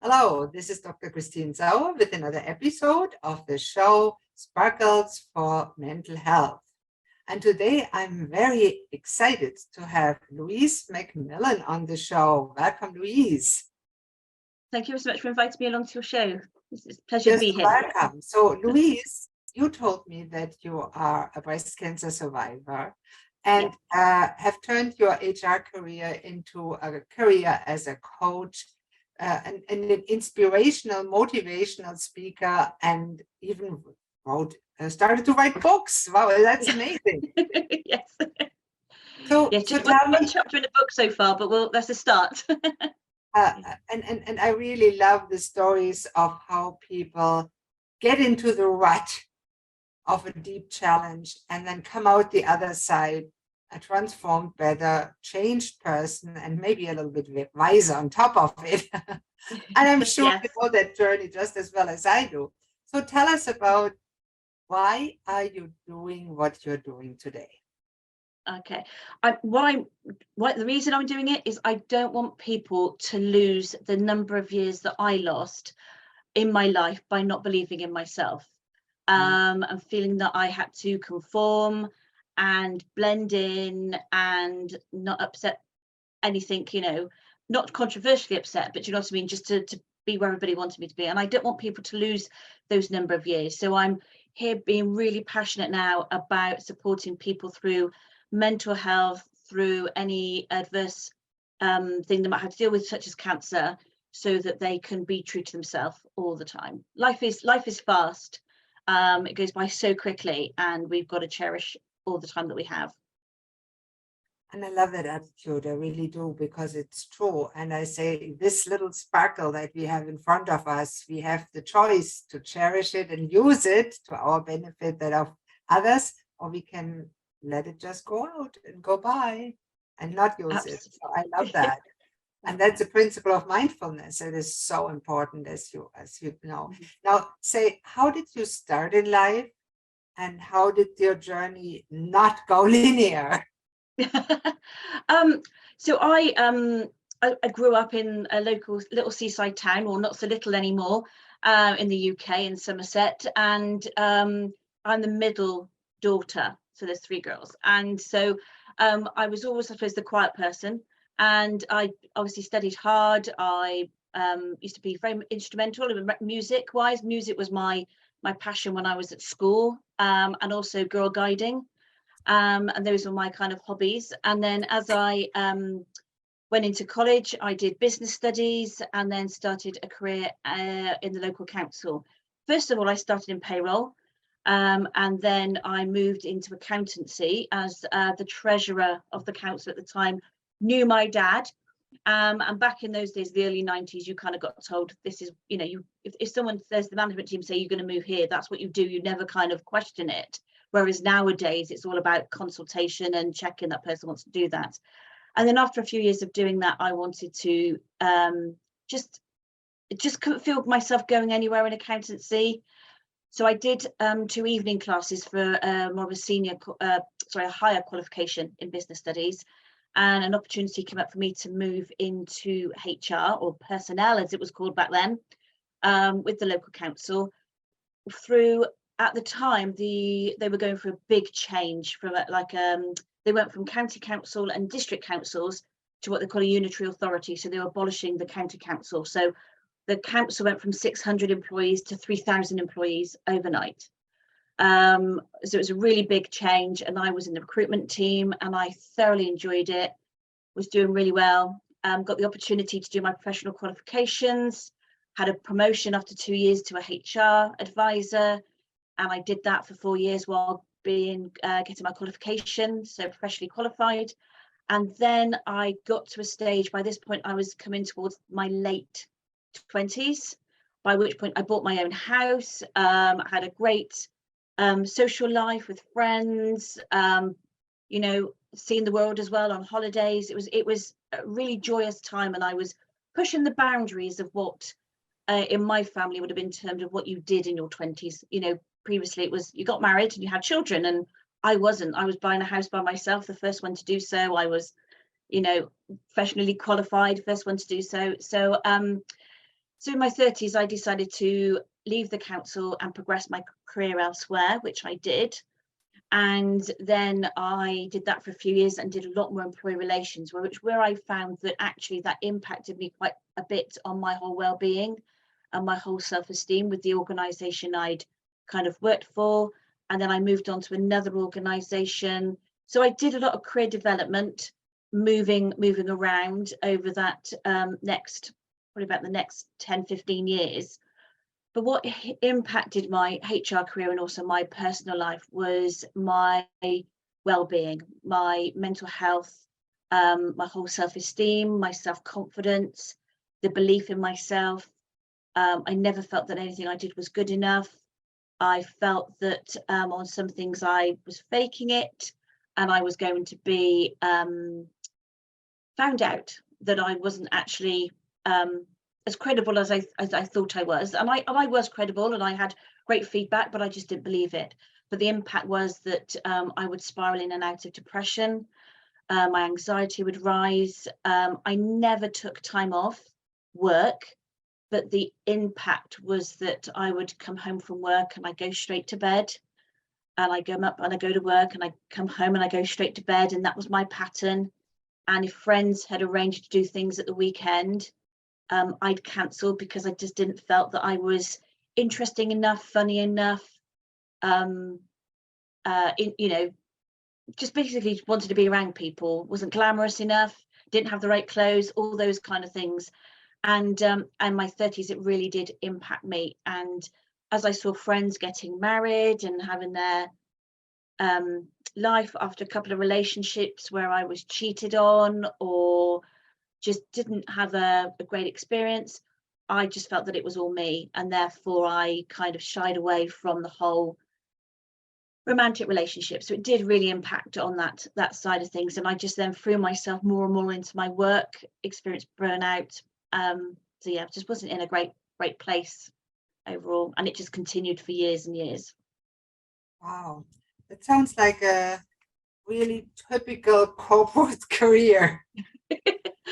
Hello, this is Dr. Christine Sauer with another episode of the show Sparkles for Mental Health. And today I'm very excited to have Louise MacMilan on the show. Welcome, Louise. Thank you so much for inviting me along to your show. It's a pleasure to be here. Welcome. So, Louise, you told me that you are a breast cancer survivor and have turned your HR career into a career as a coach, and an inspirational, motivational speaker, and even started to write books. Wow, that's amazing. Yes. So, yes, so just tell one me, chapter in the book so far, but that's a start. and I really love the stories of how people get into the rut of a deep challenge and then come out the other side a transformed, better, changed person, and maybe a little bit wiser on top of it. And I'm sure Yes. you know that journey just as well as I do. So tell us about, why are you doing what you're doing today? Okay. The reason I'm doing it is I don't want people to lose the number of years that I lost in my life by not believing in myself, and feeling that I had to conform and blend in and not upset anything, not controversially upset, but you know what I mean, just to be where everybody wanted me to be. And I don't want people to lose those number of years. So I'm here being really passionate now about supporting people through mental health, through any adverse thing they might have to deal with, such as cancer, so that they can be true to themselves all the time. Life is fast. It goes by so quickly, and we've got to cherish all the time that we have. And I love that attitude, I really do, because it's true. And I say, this little sparkle that we have in front of us, we have the choice to cherish it and use it to our benefit, that of others, or we can let it just go out and go by and not use Absolutely. it. So I love that. And that's a principle of mindfulness. It is so important, as you know. Mm-hmm. Now, say, how did you start in life, and how did your journey not go linear? So I grew up in a local little seaside town, or not so little anymore, in the UK, in Somerset, and I'm the middle daughter. So there's three girls, and so I was always, I suppose, the quiet person, and I obviously studied hard. I used to be very instrumental, music-wise. Music was my passion when I was at school, and also girl guiding. And those were my kind of hobbies. And then as I went into college, I did business studies and then started a career in the local council. First of all, I started in payroll, and then I moved into accountancy as the treasurer of the council at the time. Knew my dad, and back in those days, the early 90s, you kind of got told, this is, if someone says, the management team say you're going to move here, that's what you do. You never kind of question it. Whereas nowadays, it's all about consultation and checking that person wants to do that. And then after a few years of doing that, I wanted to just couldn't feel myself going anywhere in accountancy. So I did 2 evening classes for more of a higher qualification in business studies. And an opportunity came up for me to move into HR, or personnel, as it was called back then, with the local council. At the time, they were going for a big change from they went from county council and district councils to what they call a unitary authority. So they were abolishing the county council. So the council went from 600 employees to 3,000 employees overnight. So it was a really big change, and I was in the recruitment team, and I thoroughly enjoyed it. Was doing really well. Got the opportunity to do my professional qualifications. Had a promotion after 2 years to a HR advisor. And I did that for 4 years while getting my qualification, so professionally qualified. And then I got to a stage, by this point, I was coming towards my late 20s, by which point I bought my own house, had a great social life with friends, seeing the world as well on holidays. It was a really joyous time, and I was pushing the boundaries of what in my family would have been termed of what you did in your 20s. Previously it was you got married and you had children, and I wasn't. I was buying a house by myself, the first one to do so. I was, professionally qualified, first one to do so. So So in my 30s, I decided to leave the council and progress my career elsewhere, which I did. And then I did that for a few years and did a lot more employee relations, where I found that actually that impacted me quite a bit on my whole well-being and my whole self-esteem with the organisation I'd kind of worked for. And then I moved on to another organisation. So I did a lot of career development, moving around over that probably about the next 10, 15 years. But what impacted my HR career and also my personal life was my well-being, my mental health, my whole self-esteem, my self-confidence, the belief in myself. I never felt that anything I did was good enough. I felt that on some things I was faking it, and I was going to be found out that I wasn't actually as credible as I thought I was. And I was credible and I had great feedback, but I just didn't believe it. But the impact was that I would spiral in and out of depression. My anxiety would rise. I never took time off work, but the impact was that I would come home from work and I go straight to bed, and I go up and I go to work and I come home and I go straight to bed, and that was my pattern. And if friends had arranged to do things at the weekend, I'd cancel because I just didn't felt that I was interesting enough, funny enough, just basically wanted to be around people, wasn't glamorous enough, didn't have the right clothes, all those kind of things. And my 30s, it really did impact me. And as I saw friends getting married and having their life after a couple of relationships where I was cheated on or just didn't have a great experience, I just felt that it was all me, and therefore I kind of shied away from the whole romantic relationship. So it did really impact on that side of things, and I just then threw myself more and more into my work, experienced burnout. So yeah, just wasn't in a great place overall, and it just continued for years and years. Wow, it sounds like a really typical corporate career.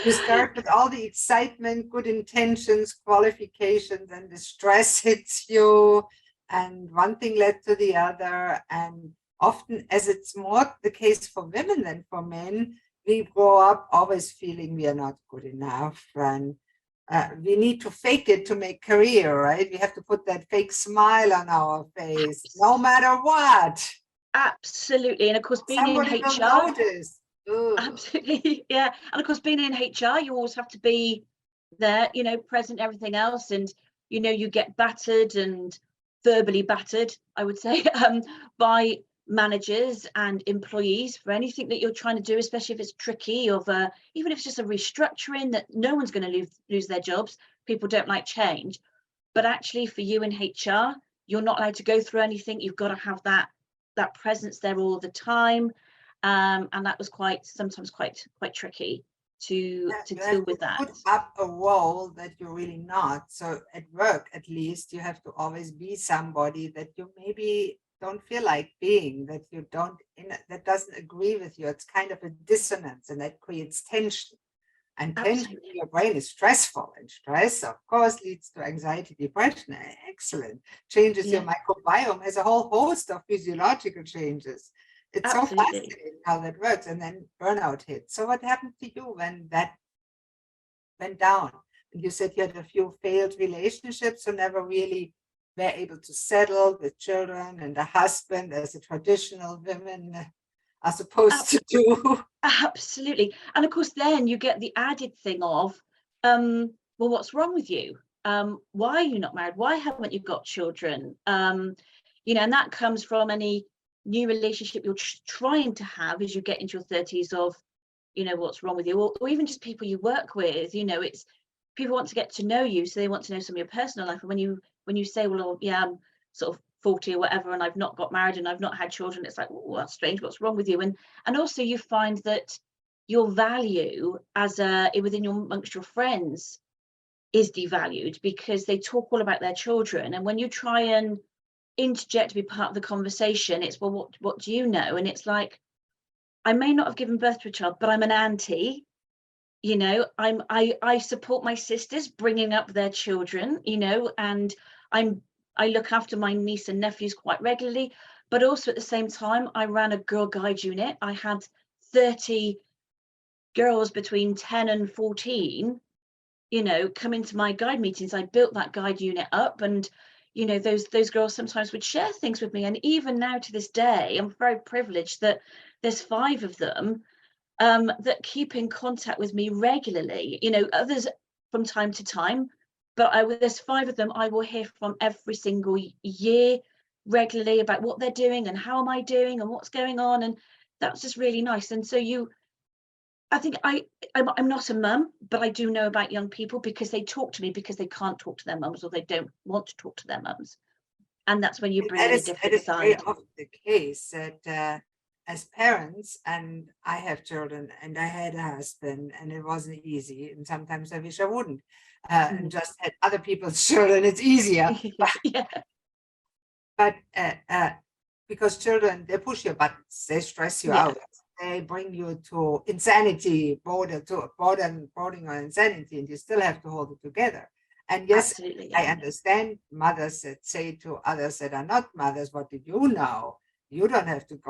You start with all the excitement, good intentions, qualifications, and the stress hits you, and one thing led to the other. And often, as it's more the case for women than for men, we grow up always feeling we are not good enough, and we need to fake it to make career, right? We have to put that fake smile on our face, no matter what. Absolutely. And of course, being Somebody in will HR, notice. Ugh. absolutely, yeah. And of course, being in HR, you always have to be there, present, everything else, and you get battered and verbally battered, I would say, by managers and employees for anything that you're trying to do, especially if it's tricky, even if it's just a restructuring that no one's going to lose their jobs. People don't like change, but actually for you in HR, you're not allowed to go through anything. You've got to have that presence there all the time, and that was sometimes quite tricky to deal with that. Put up a role that you're really not. So at work, at least, you have to always be somebody that you maybe don't feel like being, that you don't, that doesn't agree with you. It's kind of a dissonance, and that creates tension. And tension in your brain is stressful, and stress, of course, leads to anxiety, depression. Excellent. Changes your microbiome, has a whole host of physiological changes. It's so fascinating how that works. And then burnout hits. So what happened to you when that went down? And you said you had a few failed relationships, so never really were able to settle with children and a husband as a traditional women are supposed to do. Absolutely. And of course, then you get the added thing of, well, what's wrong with you? Why are you not married? Why haven't you got children? And that comes from any new relationship you're trying to have as you get into your 30s of, what's wrong with you, or even just people you work with. It's people want to get to know you, so they want to know some of your personal life. And when you say, well, yeah, I'm sort of 40 or whatever, and I've not got married and I've not had children, it's like, oh, that's strange, what's wrong with you? And also you find that your value amongst your friends is devalued because they talk all about their children, and when you try and interject to be part of the conversation, it's, well, what do you know? And it's like, I may not have given birth to a child, but I'm an auntie, You know, I support my sisters bringing up their children, you know, and I look after my niece and nephews quite regularly, but also at the same time, I ran a girl guide unit. I had 30 girls between 10 and 14, you know, come into my guide meetings. I built that guide unit up, and you know, those girls sometimes would share things with me. And even now to this day, I'm very privileged that there's 5 of them that keep in contact with me regularly. You know, others from time to time, but there's 5 of them I will hear from every single year regularly about what they're doing and how am I doing and what's going on, and that's just really nice. And so I think I'm not a mum, but I do know about young people because they talk to me because they can't talk to their mums or they don't want to talk to their mums, and that's when you And bring in a that different is very side. often the case that as parents, and I have children and I had a husband and it wasn't easy. And sometimes I wish I wouldn't and just had other people's children. It's easier. Yeah, But because children, they push your buttons, they stress you yeah, out, they bring you to insanity, bordering on insanity, and you still have to hold it together. And yes, absolutely, I yeah, understand mothers that say to others that are not mothers, what did you know? You don't have to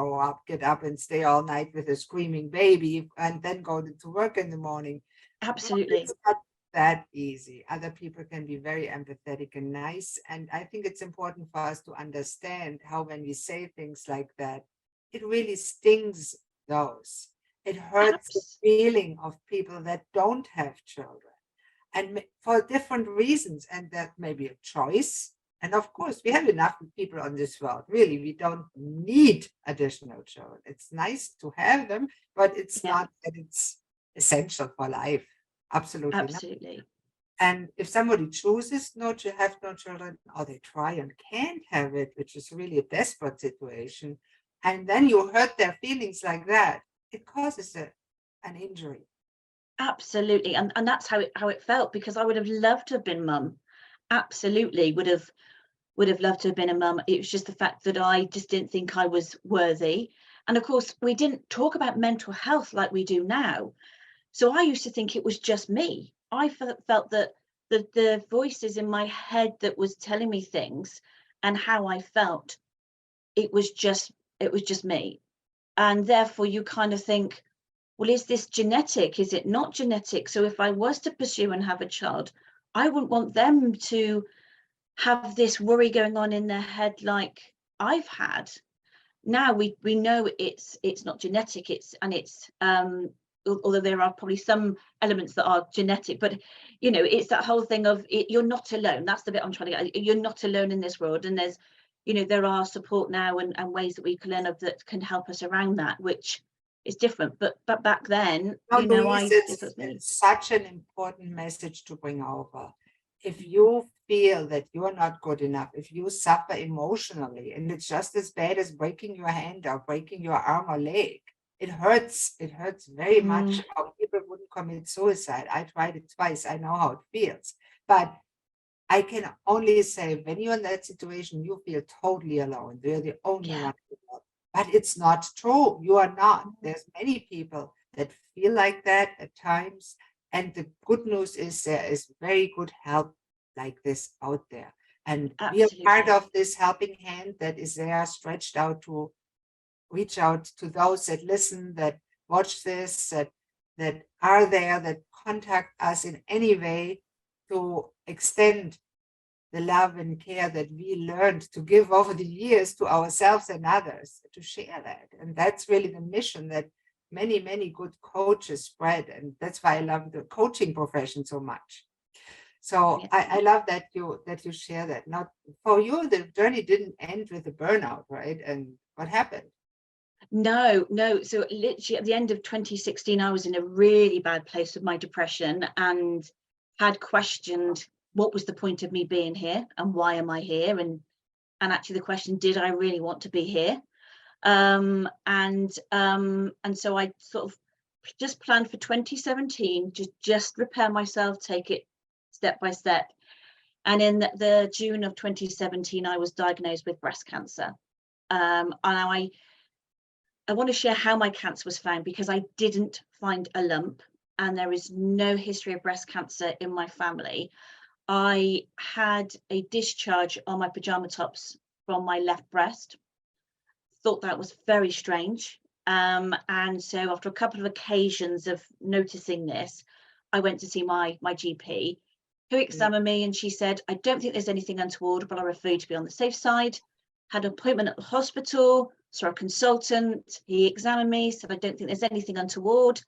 get up and stay all night with a screaming baby and then go to work in the morning. But absolutely, it's not that easy. Other people can be very empathetic and nice. And I think it's important for us to understand how, when we say things like that, it really stings those. It hurts the abs feeling of people that don't have children, and for different reasons. And that may be a choice. And of course, we have enough people on this world. Really, we don't need additional children. It's nice to have them, but it's yeah, not that it's essential for life. Absolutely not. absolutely. And if somebody chooses not to have no children, or they try and can't have it, which is really a desperate situation, and then you hurt their feelings like that, it causes an injury. Absolutely, and that's how it felt, because I would have loved to have been mum. Absolutely, would have loved to have been a mum. It was just the fact that I just didn't think I was worthy. And of course, we didn't talk about mental health like we do now. So I used to think it was just me. I felt that the voices in my head that was telling me things and how I felt, it was just me. And therefore you kind of think, well, is this genetic? Is it not genetic? So if I was to pursue and have a child, I wouldn't want them to have this worry going on in their head like I've had. Now we know it's not genetic, it's although there are probably some elements that are genetic, but you know, it's that whole thing of you're not alone. That's the bit I'm trying to get. You're not alone in this world, and there's, you know, there are support now and ways that we can learn of that can help us around that, which is different. But back then, Now, you know, Louise, this was me. it's such an important message to bring over. If you feel that you are not good enough, if you suffer emotionally, and it's just as bad as breaking your hand or breaking your arm or leg, it hurts. It hurts very much. Mm, How people wouldn't commit suicide. I tried it twice. I know how it feels. But I can only say, when you're in that situation, you feel totally alone. You're the only yeah. one in the world. But it's not true. You are not. There's many people that feel like that at times. And the good news is there is very good help like this out there. And we are part Absolutely. of this helping hand that is there, stretched out to reach out to those that listen, that watch this, that are there, that contact us in any way, to extend the love and care that we learned to give over the years to ourselves and others, to share that. And that's really the mission that many, many good coaches spread. And that's why I love the coaching profession so much. So Yeah. I love that you share that. Now, for you, the journey didn't end with a burnout, right? And what happened? No, no. So literally at the end of 2016, I was in a really bad place with my depression and had questioned what was the point of me being here and why am I here? And actually the question, did I really want to be here? And so I sort of just planned for 2017, just repair myself, take it step by step. And in the June of 2017, I was diagnosed with breast cancer. And I want to share how my cancer was found, because I didn't find a lump and there is no history of breast cancer in my family. I had a discharge on my pajama tops from my left breast. Thought that was very strange. And so after a couple of occasions of noticing this, I went to see my GP, who examined me, and she said, I don't think there's anything untoward, but I'll refer you to be on the safe side. Had an appointment at the hospital, saw a consultant, he examined me, said, I don't think there's anything untoward.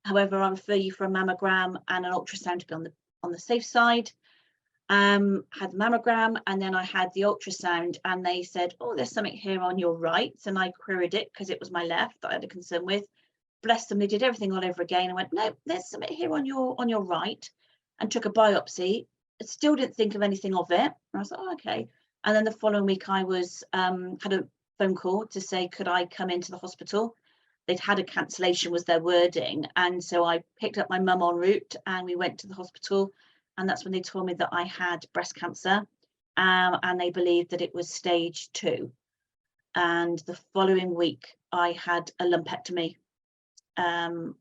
However, I'll refer you for a mammogram and an ultrasound to be on the safe side. Had the mammogram, and then I had the ultrasound, and they said, oh, there's something here on your right. And I queried it because it was my left that I had a concern with. Bless them, they did everything all over again. I went, no, there's something here on your right, and took a biopsy. I still didn't think of anything of it. And I was like, oh, okay. And then the following week I was had a phone call to say, could I come into the hospital? They'd had a cancellation, was their wording. And so I picked up my mum en route, and we went to the hospital. And that's when they told me that I had breast cancer, and they believed that it was stage 2. And the following week I had a lumpectomy, and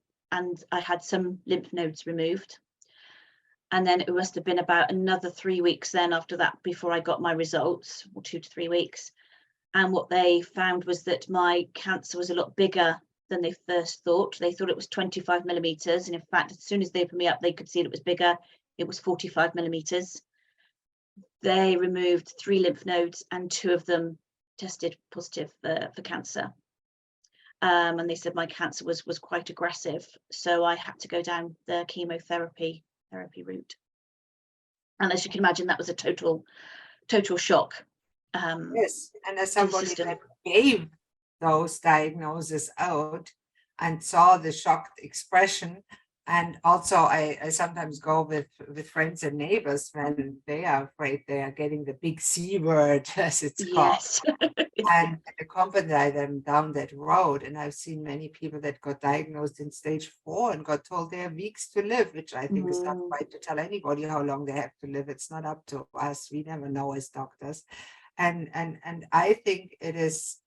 I had some lymph nodes removed. And then it must have been about another 3 weeks then after that before I got my results, or 2 to 3 weeks. And what they found was that my cancer was a lot bigger than they first thought. They thought it was 25 millimeters. And in fact, as soon as they opened me up, they could see it was bigger. It was 45 millimeters. They removed 3 lymph nodes, and 2 of them tested positive for cancer. And they said my cancer was quite aggressive. So I had to go down the chemotherapy route. And as you can imagine, that was a total shock. Yes, and as somebody that gave those diagnoses out and saw the shocked expression, and also I sometimes go with friends and neighbors when they are afraid they are getting the big C word, as it's called, yes. and accompany them down that road. And I've seen many people that got diagnosed in stage 4 and got told they have weeks to live, which I think is not right to tell anybody how long they have to live. It's not up to us. We never know as doctors. And I think it is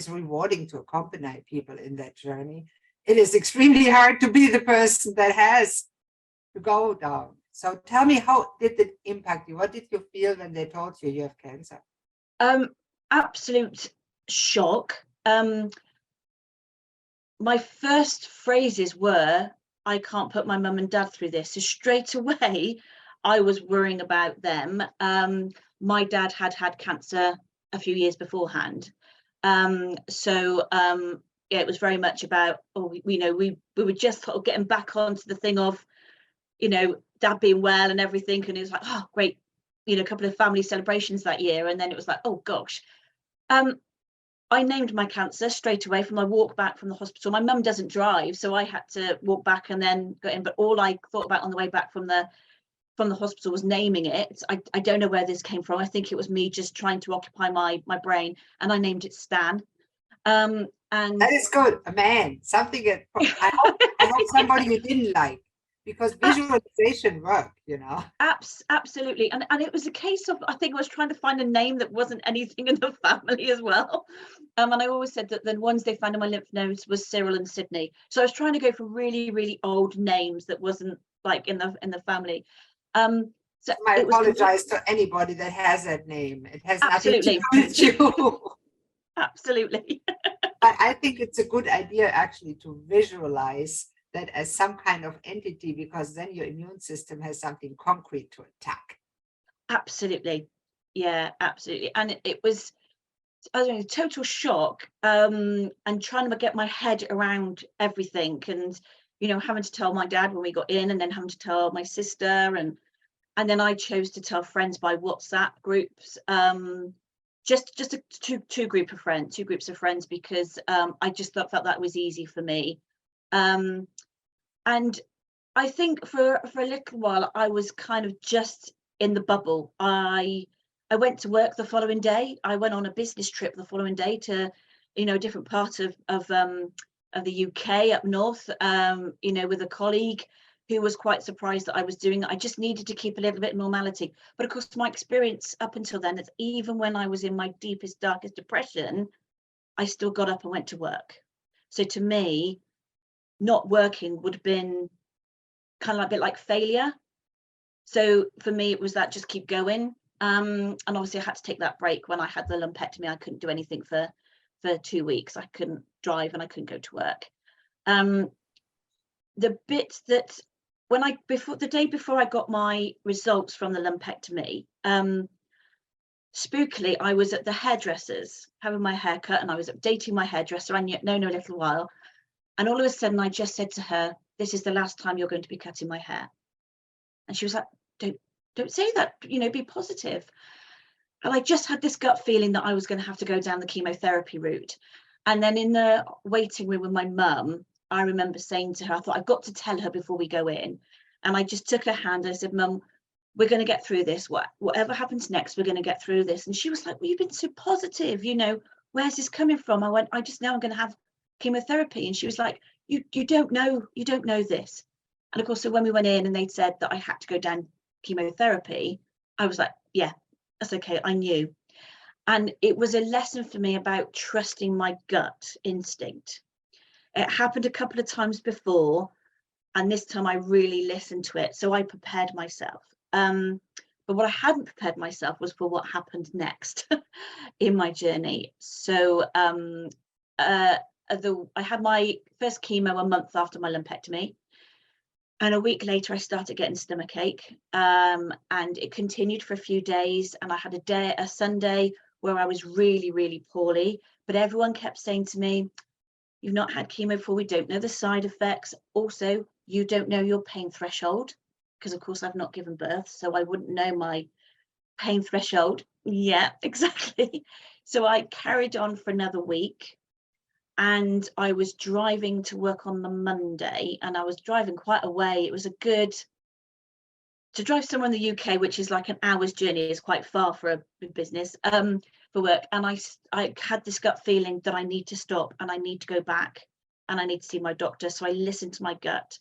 rewarding to accompany people in that journey. It is extremely hard to be the person that has to go down. So tell me, how did it impact you? What did you feel when they told you have cancer? Absolute shock. My first phrases were, I can't put my mum and dad through this. So straight away, I was worrying about them. My dad had cancer a few years beforehand. Yeah, it was very much about, we were just sort of getting back onto the thing of, dad being well and everything. And it was like, oh, great, a couple of family celebrations that year. And then it was like, oh, gosh. I named my cancer straight away from my walk back from the hospital. My mum doesn't drive, so I had to walk back and then go in. But all I thought about on the way back from the hospital was naming it. I don't know where this came from. I think it was me just trying to occupy my brain, and I named it Stan. And that is good. A man, something that I hope somebody you didn't like, because visualization worked, Absolutely. And it was a case of, I think I was trying to find a name that wasn't anything in the family as well. And I always said that the ones they found in my lymph nodes was Cyril and Sydney. So I was trying to go for really, really old names that wasn't like in the family. So I apologize to anybody that has that name. It has nothing to do with you. Absolutely. I think it's a good idea actually to visualize that as some kind of entity, because then your immune system has something concrete to attack. Absolutely. Yeah, absolutely. And it was, I was in a total shock, and trying to get my head around everything, and having to tell my dad when we got in, and then having to tell my sister, and then I chose to tell friends by WhatsApp groups, just two groups of friends, because I just felt that was easy for me. And I think for a little while I was kind of just in the bubble. I went to work the following day. I went on a business trip the following day to, a different part of the UK up north, with a colleague who was quite surprised that I was doing it. I just needed to keep a little bit of normality. But of course, my experience up until then is even when I was in my deepest, darkest depression, I still got up and went to work. So to me, not working would have been kind of like a bit like failure. So for me, it was that just keep going. And obviously I had to take that break when I had the lumpectomy. I couldn't do anything for 2 weeks. I couldn't drive and I couldn't go to work. The bit that the day before I got my results from the lumpectomy, spookily, I was at the hairdresser's having my hair cut, and I was updating my hairdresser. I known her a little while, and all of a sudden I just said to her, "This is the last time you're going to be cutting my hair." And she was like, don't say that, be positive. And I just had this gut feeling that I was going to have to go down the chemotherapy route. And then in the waiting room with my mum, I remember saying to her, I thought, I've got to tell her before we go in. And I just took her hand and I said, "Mum, we're going to get through this. Whatever happens next, we're going to get through this." And she was like, "Well, you've been so positive, where's this coming from?" I went, "I just know I'm going to have chemotherapy." And she was like, you don't know this. And of course, so when we went in and they'd said that I had to go down chemotherapy, I was like, yeah, that's okay, I knew. And it was a lesson for me about trusting my gut instinct. It happened a couple of times before, and this time I really listened to it. So I prepared myself. But what I hadn't prepared myself was for what happened next in my journey. So I had my first chemo a month after my lumpectomy. And a week later, I started getting stomachache, and it continued for a few days. And I had a Sunday where I was really, really poorly. But everyone kept saying to me, "You've not had chemo before. We don't know the side effects. Also, you don't know your pain threshold." Because, of course, I've not given birth, so I wouldn't know my pain threshold. Yeah, exactly. So I carried on for another week. And I was driving to work on the Monday, and I was driving quite a way. It was to drive somewhere in the UK, which is like an hour's journey, is quite far for a business, for work. And I had this gut feeling that I need to stop and I need to go back and I need to see my doctor. So I listened to my gut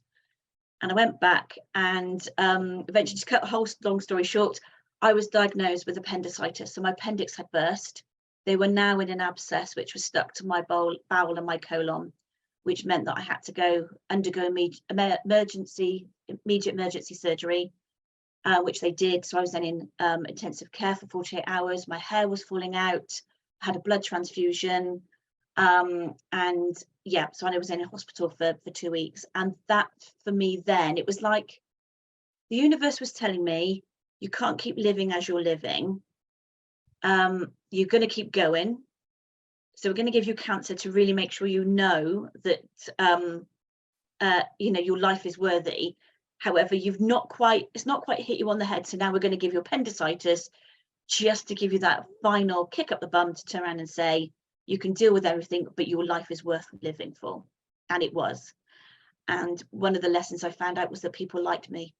and I went back, and eventually, to cut the whole long story short, I was diagnosed with appendicitis. So my appendix had burst. They were now in an abscess, which was stuck to my bowel and my colon, which meant that I had to undergo immediate emergency surgery, which they did. So I was then in intensive care for 48 hours. My hair was falling out. I had a blood transfusion. And yeah, so I was in a hospital for 2 weeks. And that, for me then, it was like the universe was telling me, you can't keep living as you're living. You're going to keep going. So we're going to give you cancer to really make sure that your life is worthy. However, it's not quite hit you on the head. So now we're going to give you appendicitis just to give you that final kick up the bum to turn around and say, you can deal with everything, but your life is worth living for. And it was. And one of the lessons I found out was that people liked me.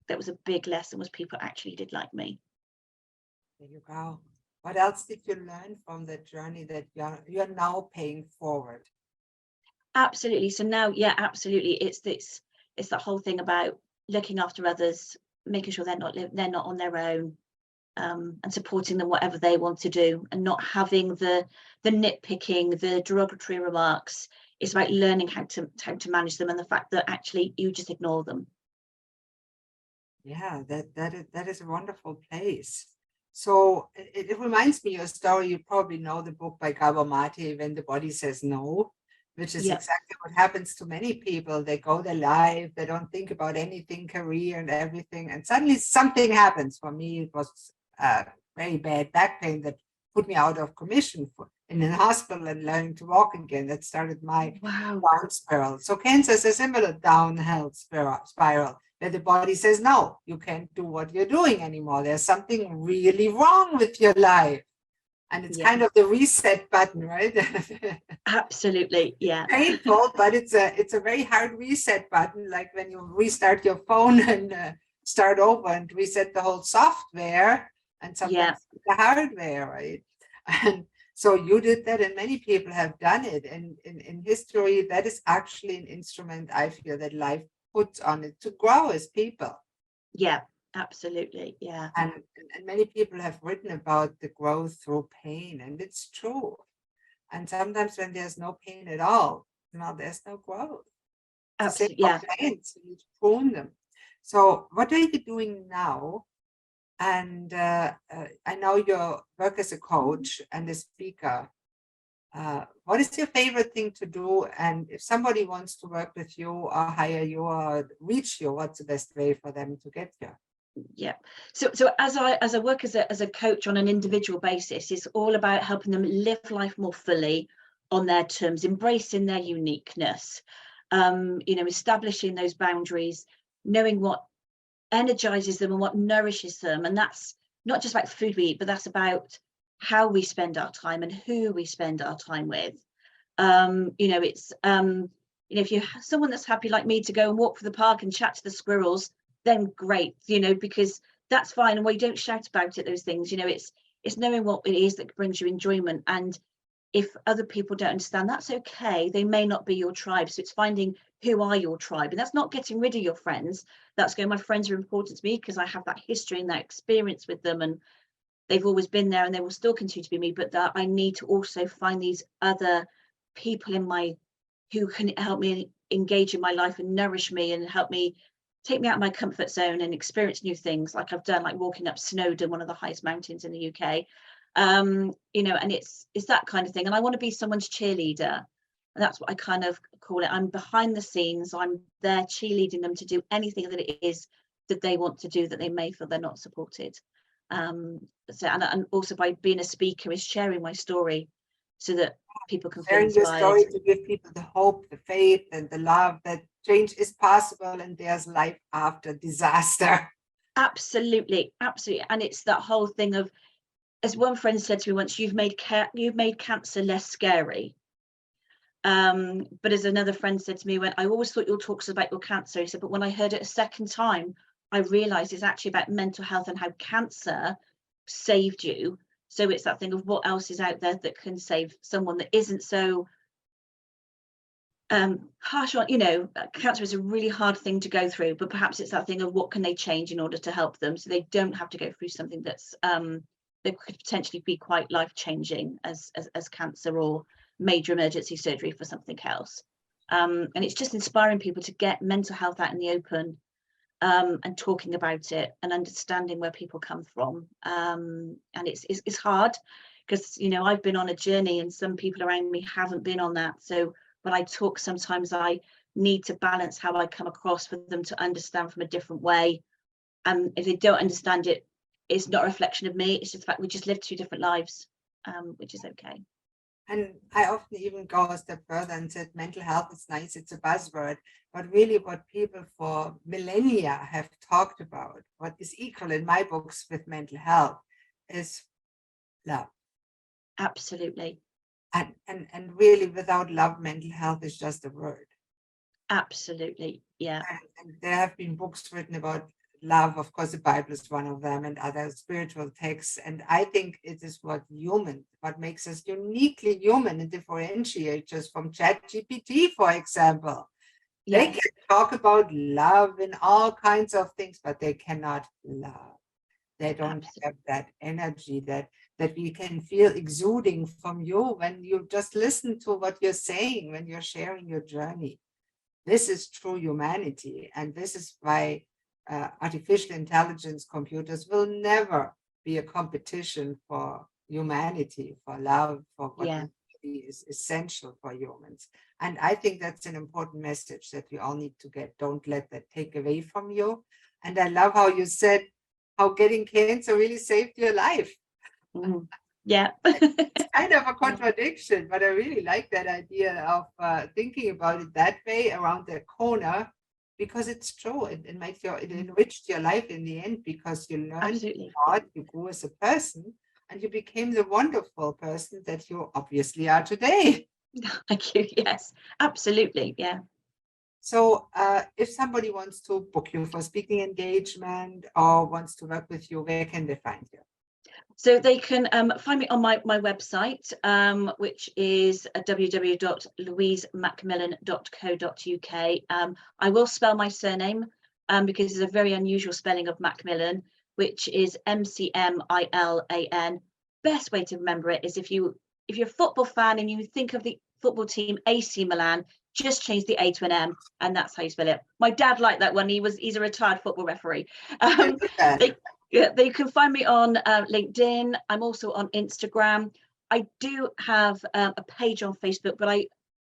That was a big lesson, was people actually did like me. There you go. What else did you learn from the journey that you're now paying forward? Absolutely. So now, yeah, absolutely. It's that whole thing about looking after others, making sure they're not on their own, and supporting them whatever they want to do, and not having the nitpicking, the derogatory remarks. It's about learning how to manage them, and the fact that actually you just ignore them. Yeah, that is a wonderful place. So it reminds me of a story. You probably know the book by Gabor Mate, When the Body Says No, which is exactly what happens to many people. They go their life, they don't think about anything, career and everything, and suddenly something happens. For me, it was very bad back pain that put me out of commission in the hospital and learning to walk again. That started my down spiral. So cancer is a similar downhill spiral. Where the body says, no, you can't do what you're doing anymore. There's something really wrong with your life. And it's kind of the reset button, right? Absolutely, yeah. Painful, but it's a very hard reset button, like when you restart your phone and start over and reset the whole software and sometimes the hardware, right? And so you did that, and many people have done it. And in history, that is actually an instrument, I feel, that life puts on it to grow as people. Yeah, absolutely. Yeah. And many people have written about the growth through pain, and it's true. And sometimes when there's no pain at all, there's no growth. It's the same Absolutely, for yeah. plants, you need to prune them. So what are you doing now? And I know your work as a coach and a speaker. What is your favorite thing to do? And if somebody wants to work with you or hire you or reach you, what's the best way for them to get you? Yeah. So as I work as a coach on an individual basis, it's all about helping them live life more fully on their terms, embracing their uniqueness, establishing those boundaries, knowing what energizes them and what nourishes them. And that's not just about the food we eat, but that's about how we spend our time and who we spend our time with. If you're someone that's happy like me to go and walk for the park and chat to the squirrels, then great, because that's fine. And we don't shout about it, those things, it's knowing what it is that brings you enjoyment. And if other people don't understand, that's okay. They may not be your tribe. So it's finding who are your tribe. And that's not getting rid of your friends. That's going, my friends are important to me because I have that history and that experience with them. And they've always been there and they will still continue to be me. But that I need to also find these other people who can help me engage in my life and nourish me and help me take me out of my comfort zone and experience new things, like I've done, like walking up Snowdon, one of the highest mountains in the UK. And it's that kind of thing. And I want to be someone's cheerleader. And that's what I kind of call it. I'm behind the scenes. I'm there cheerleading them to do anything that it is that they want to do that they may feel they're not supported. And also by being a speaker is sharing my story so that people can feel Sharing your inspired. story to give people the hope, the faith, and the love that change is possible and there's life after disaster. Absolutely. And it's that whole thing of, as one friend said to me once, you've made cancer less scary. But as another friend said to me, when I always thought your talks about your cancer, he said, but when I heard it a second time, I realized it's actually about mental health and how cancer saved you. So it's that thing of what else is out there that can save someone that isn't so harsh on, cancer is a really hard thing to go through, but perhaps it's that thing of what can they change in order to help them so they don't have to go through something that's that could potentially be quite life-changing as cancer or major emergency surgery for something else. And it's just inspiring people to get mental health out in the open, and talking about it and understanding where people come from. And it's hard because, I've been on a journey and some people around me haven't been on that. So when I talk, sometimes I need to balance how I come across for them to understand from a different way. And if they don't understand it, it's not a reflection of me. It's just the fact we just live two different lives, which is okay. And I often even go a step further and said mental health is nice, it's a buzzword, but really what people for millennia have talked about, what is equal in my books with mental health, is love. Absolutely. And really without love, mental health is just a word. Absolutely, yeah. And there have been books written about love. Of course, the Bible is one of them, and other spiritual texts. And I think it is what makes us uniquely human and differentiates us from ChatGPT, for example. They Yes. can talk about love and all kinds of things, but they cannot love. They don't have that energy that we can feel exuding from you when you just listen to what you're saying, when you're sharing your journey. This is true humanity. And this is why artificial intelligence computers will never be a competition for humanity, for love, for what is essential for humans. And I think that's an important message that we all need to get. Don't let that take away from you. And I love how you said how getting cancer really saved your life. Yeah. It's kind of a contradiction, but I really like that idea of thinking about it that way around the corner, because it's true. It enriched your life in the end because you learned a lot, you grew as a person, and you became the wonderful person that you obviously are today. Thank you. Yes, absolutely. Yeah. So if somebody wants to book you for speaking engagement or wants to work with you, where can they find you? So they can find me on my website, which is www.louisemacmillan.co.uk. I will spell my surname because it's a very unusual spelling of Macmillan, which is MCMILAN. Best way to remember it is if you're a football fan and you think of the football team AC Milan, just change the A to an M, and that's how you spell it. My dad liked that one. He's a retired football referee. They can find me on LinkedIn. I'm also on Instagram. I do have a page on Facebook, but I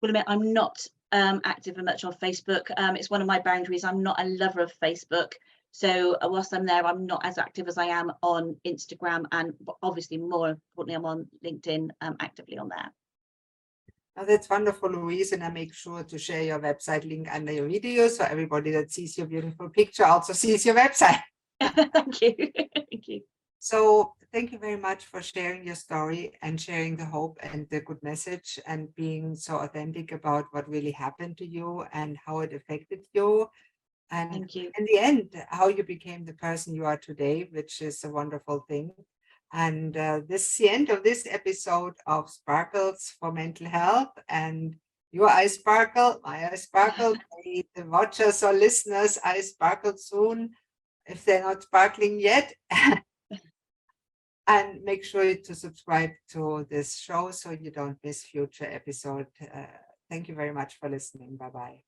will admit I'm not active and much on Facebook. It's one of my boundaries. I'm not a lover of Facebook. So whilst I'm there, I'm not as active as I am on Instagram, and obviously more importantly, I'm on LinkedIn, actively on there. Oh, that's wonderful, Louise, and I make sure to share your website link under your video so everybody that sees your beautiful picture also sees your website. Thank you. Thank you. So thank you very much for sharing your story and sharing the hope and the good message and being so authentic about what really happened to you and how it affected you. And Thank you. in the end, how you became the person you are today, which is a wonderful thing. And this is the end of this episode of Sparkles for Mental Health. And your eyes sparkle, my eyes sparkle, may the watchers or listeners' eyes sparkle soon, if they're not sparkling yet. And make sure to subscribe to this show so you don't miss future episodes. Thank you very much for listening. Bye-bye.